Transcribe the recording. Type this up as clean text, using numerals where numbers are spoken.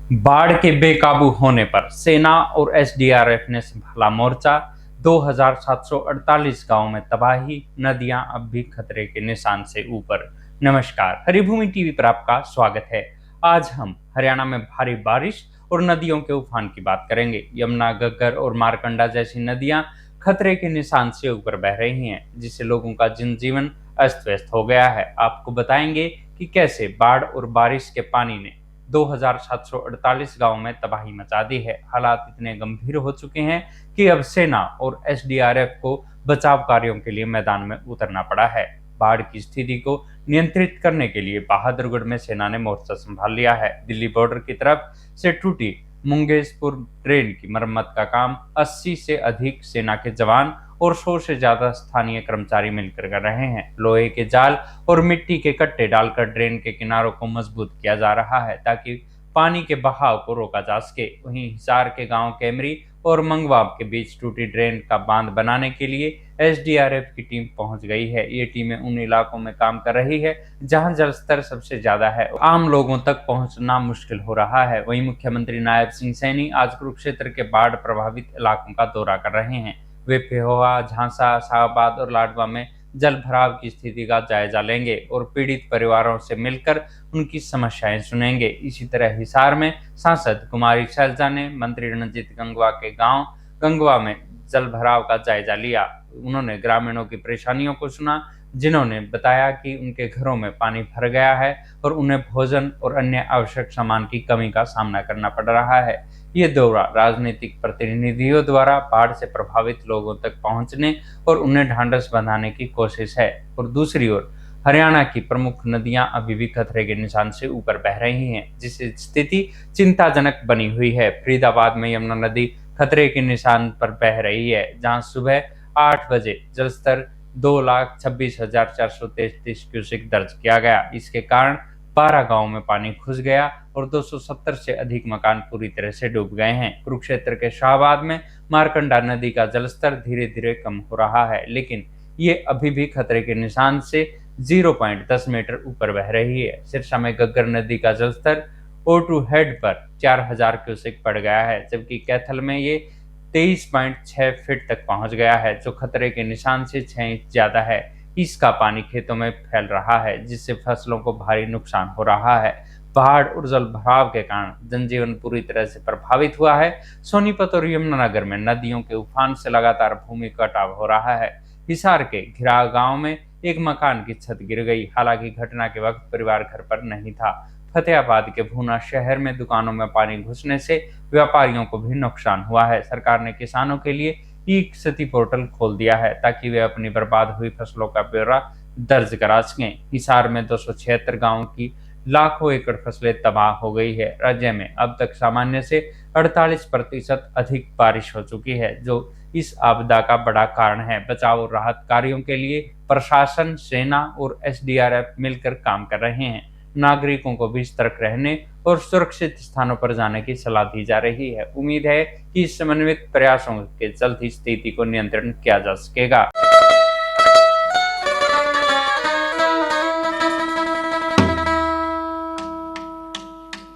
बाढ़ के बेकाबू होने पर सेना और एसडीआरएफ ने संभाला मोर्चा। 2748 गांवों में तबाही, नदियां अब भी खतरे के निशान से ऊपर। नमस्कार, हरिभूमि टीवी पर आपका स्वागत है। आज हम हरियाणा में भारी बारिश और नदियों के उफान की बात करेंगे। यमुना, घग्गर और मारकंडा जैसी नदियां खतरे के निशान से ऊपर बह रही हैं, जिससे लोगों का जनजीवन अस्त व्यस्त हो गया है। आपको बताएंगे कि कैसे बाढ़ और बारिश के पानी ने 2748 गांवों में तबाही मचा दी है। हालात इतने गंभीर हो चुके हैं कि अब सेना और एसडीआरएफ को बचाव कार्यों के लिए मैदान में उतरना पड़ा है। बाढ़ की स्थिति को नियंत्रित करने के लिए बहादुरगढ़ में सेना ने मोर्चा संभाल लिया है। दिल्ली बॉर्डर की तरफ से टूटी मुंगेशपुर ट्रेन की मरम्मत का काम 80 से अधिक सेना के जवान और 100 से ज्यादा स्थानीय कर्मचारी मिलकर कर रहे हैं। लोहे के जाल और मिट्टी के कट्टे डालकर ड्रेन के किनारों को मजबूत किया जा रहा है ताकि पानी के बहाव को रोका जा सके। वहीं हिसार के गांव कैमरी और मंगवाब के बीच टूटी ड्रेन का बांध बनाने के लिए एसडीआरएफ की टीम पहुंच गई है। ये टीमें उन इलाकों में काम कर रही है जहां जलस्तर सबसे ज्यादा है, आम लोगों तक पहुंचना मुश्किल हो रहा है। वहीं मुख्यमंत्री नायब सिंह सैनी आज कुरुक्षेत्र के बाढ़ प्रभावित इलाकों का दौरा कर रहे हैं। वे पेहोवा, झांसा, शाहबाद और लाडवा में जल भराव की स्थिति का जायजा लेंगे और पीड़ित परिवारों से मिलकर उनकी समस्याएं सुनेंगे। इसी तरह हिसार में सांसद कुमारी शैलजा ने मंत्री रणजीत गंगवा के गांव गंगवा में जल भराव का जायजा लिया। उन्होंने ग्रामीणों की परेशानियों को सुना, जिन्होंने बताया कि उनके घरों में पानी भर गया है और उन्हें भोजन और अन्य आवश्यक सामान की कमी का सामना करना पड़ रहा है। ये दौरा राजनीतिक प्रतिनिधियों द्वारा बाढ़ से प्रभावित लोगों तक पहुंचने और उन्हें ढांढस बंधाने की कोशिश है। और दूसरी ओर हरियाणा की प्रमुख नदियां अभी भी खतरे के निशान से ऊपर बह रही हैं, जिससे स्थिति चिंताजनक बनी हुई है। फरीदाबाद में यमुना नदी खतरे के निशान पर बह रही है, जहां सुबह 8 बजे जलस्तर 2,26,433 क्यूसेक दर्ज किया गया। इसके कारण 12 गांवों में पानी घुस गया और 270 से अधिक मकान पूरी तरह से डूब गए हैं। कुरुक्षेत्र के शाहबाद में मारकंडा नदी का जलस्तर धीरे धीरे कम हो रहा है, लेकिन ये अभी भी खतरे के निशान से 0.10 मीटर ऊपर बह रही है। सिरसा में घग्गर नदी का जलस्तर O2 हेड पर 4000 क्यूसेक पड़ गया है, जबकि कैथल में ये 23.6 फीट तक पहुंच गया है, जो खतरे के निशान से 6 इंच ज्यादा है। इसका पानी खेतों में फैल रहा है, जिससे फसलों को भारी नुकसान हो रहा है। बाढ़ और जल भराव के कारण जनजीवन पूरी तरह से प्रभावित हुआ है। सोनीपत और यमुनानगर में नदियों के उफान से लगातार भूमि कटाव हो रहा है। हिसार के घिरा गांव में एक मकान की छत गिर गई। हालांकि घटना के वक्त परिवार घर पर नहीं था। फतेहाबाद के भूना शहर में दुकानों में पानी घुसने से व्यापारियों को भी नुकसान हुआ है। सरकार ने किसानों के लिए ई क्षति पोर्टल खोल दिया है ताकि वे अपनी बर्बाद हुई फसलों का ब्यौरा दर्ज करा सकें। हिसार में 276 गांवों की लाखों एकड़ फसलें तबाह हो गई है। राज्य में अब तक सामान्य से 48% अधिक बारिश हो चुकी है, जो इस आपदा का बड़ा कारण है। बचाव और राहत कार्यों के लिए प्रशासन, सेना और एसडीआरएफ मिलकर काम कर रहे हैं। नागरिकों को भी सतर्क रहने और सुरक्षित स्थानों पर जाने की सलाह दी जा रही है। उम्मीद है कि इस समन्वित प्रयासों के जल्द ही स्थिति को नियंत्रण किया जा सकेगा।